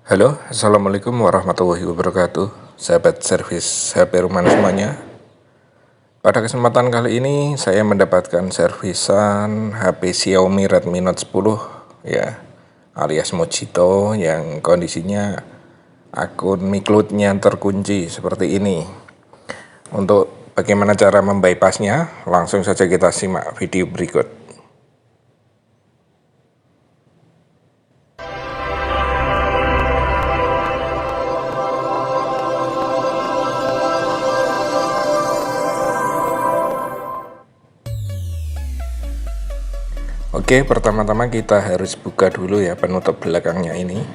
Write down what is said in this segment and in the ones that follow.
Halo, Assalamualaikum warahmatullahi wabarakatuh. Sahabat servis HP Rumahan semuanya. Pada kesempatan kali ini saya mendapatkan servisan HP Xiaomi Redmi Note 10 ya, alias Mojito, yang kondisinya akun MiCloud-nya terkunci seperti ini. Untuk bagaimana cara membypassnya, langsung saja kita simak video berikut. Oke, pertama-tama kita harus buka dulu ya penutup belakangnya ini.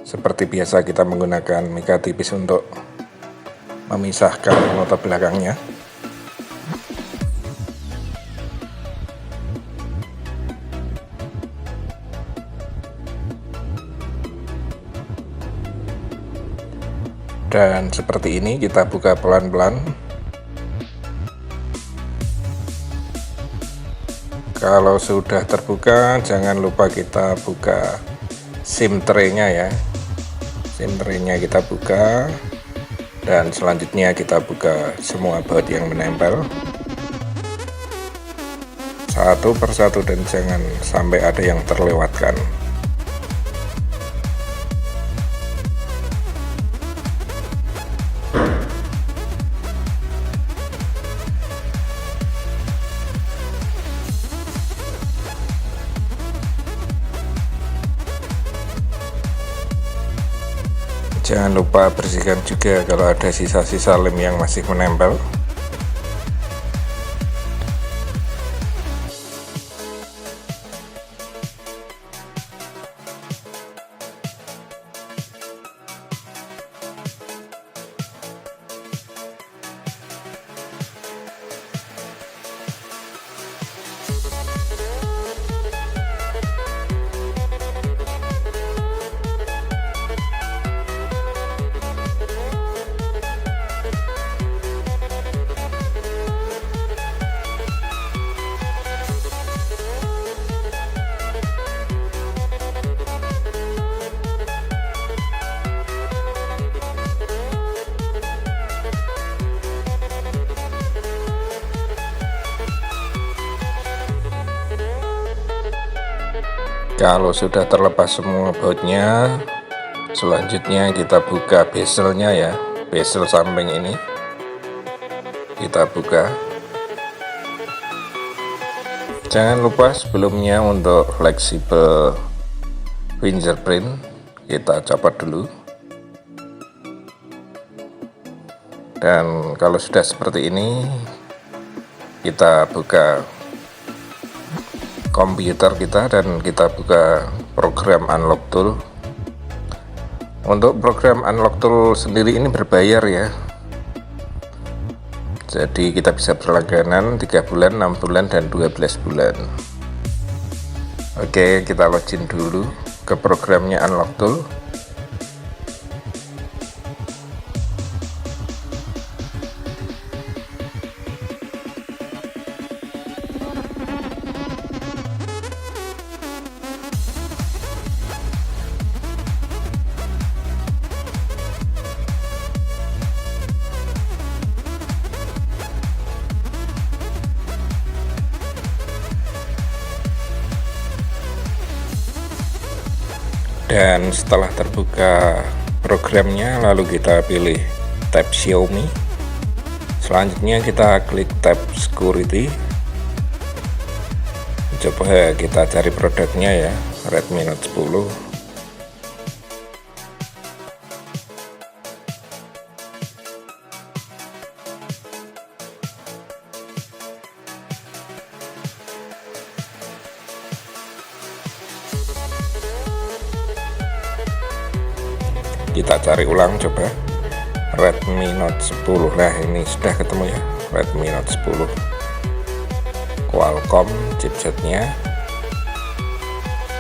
Seperti biasa kita menggunakan mika tipis untuk memisahkan penutup belakangnya. Dan seperti ini kita buka pelan-pelan. Kalau sudah terbuka, jangan lupa kita buka SIM tray-nya ya. SIM tray-nya kita buka, dan selanjutnya kita buka semua baut yang menempel satu persatu dan jangan sampai ada yang terlewatkan. Jangan lupa bersihkan juga kalau ada sisa-sisa lem yang masih menempel. Kalau sudah terlepas semua bautnya, selanjutnya kita buka bezelnya ya, bezel samping ini kita buka. Jangan lupa sebelumnya untuk fleksibel fingerprint kita copot dulu. Dan kalau sudah seperti ini, kita buka komputer kita dan kita buka program unlock tool. Untuk program unlock tool sendiri ini berbayar ya, jadi kita bisa berlangganan 3 bulan, 6 bulan, dan 12 bulan. Oke, kita login dulu ke programnya unlock tool. Dan setelah terbuka programnya, lalu kita pilih tab Xiaomi. Selanjutnya kita klik tab security. Coba kita cari produknya ya, Redmi Note 10. Kita cari ulang coba Redmi Note 10. Nah, ini sudah ketemu ya, Redmi Note 10 Qualcomm chipsetnya.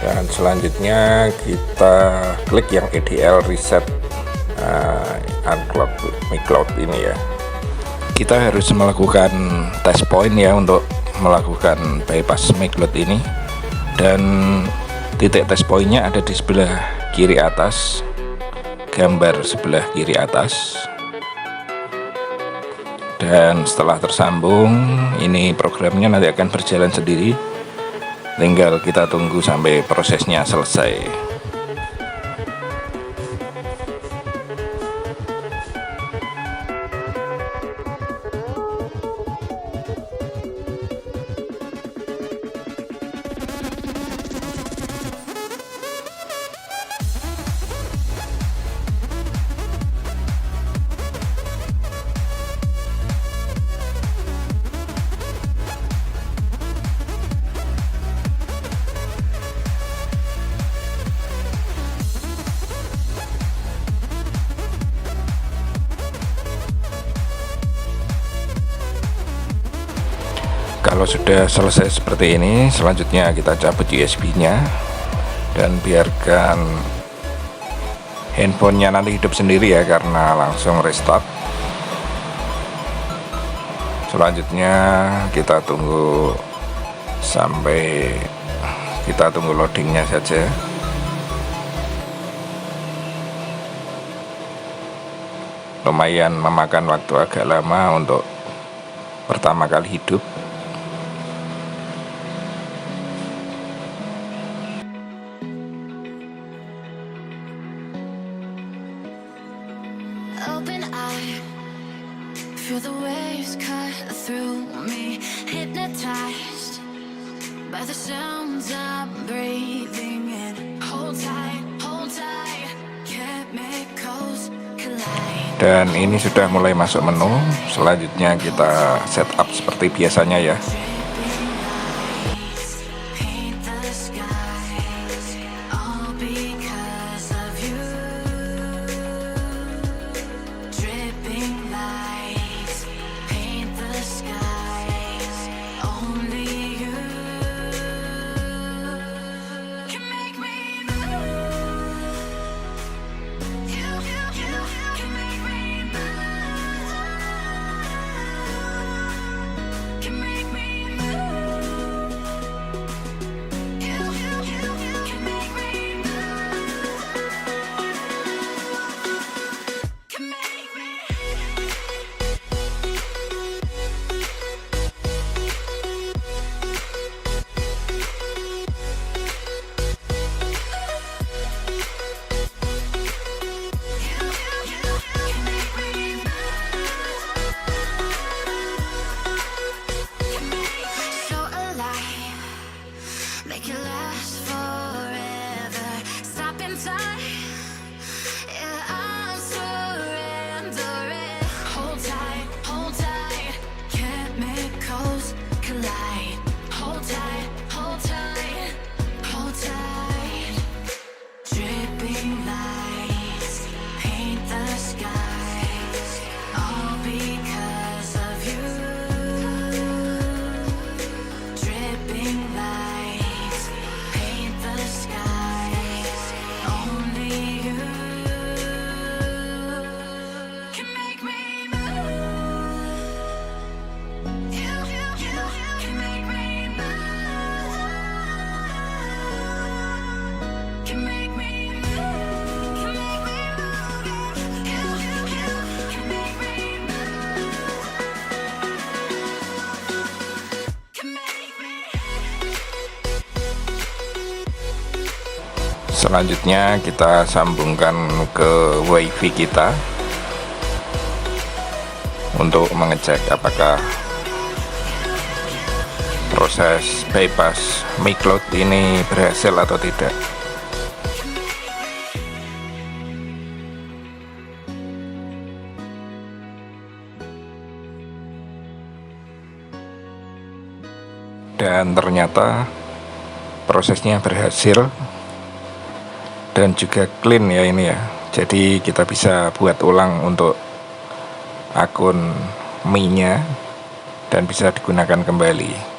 Dan selanjutnya kita klik yang EDL reset unclock MiCloud ini ya. Kita harus melakukan test point ya untuk melakukan bypass MiCloud ini, dan titik test pointnya ada di sebelah kiri atas, gambar sebelah kiri atas. Dan setelah tersambung, ini programnya nanti akan berjalan sendiri. Tinggal kita tunggu sampai prosesnya selesai. Kalau sudah selesai seperti ini, selanjutnya kita cabut USB-nya dan biarkan handphonenya nanti hidup sendiri ya, karena langsung restart. Selanjutnya kita tunggu sampai loadingnya saja. Lumayan memakan waktu agak lama untuk pertama kali hidup. Open eye, feel the waves cut through me, hypnotized by the sounds I'm breathing in. Hold tight, chemicals collide. Dan ini sudah mulai masuk menu. Selanjutnya kita setup seperti biasanya ya. Make it last forever. Stop in time. Yeah, I'm surrendering. Hold tight, chemicals collide. Hold tight, hold tight, hold tight. Dripping lights paint the skies, all because of you. Dripping lights paint the skies, only you can make me move. You can make me move. Can make me move. Can make me move. You can make me move. Can make me. Selanjutnya kita sambungkan ke WiFi kita untuk mengecek apakah proses bypass MiCloud ini berhasil atau tidak. Dan ternyata prosesnya berhasil dan juga clean ya ini ya. Jadi kita bisa buat ulang untuk akun Mi-nya dan bisa digunakan kembali.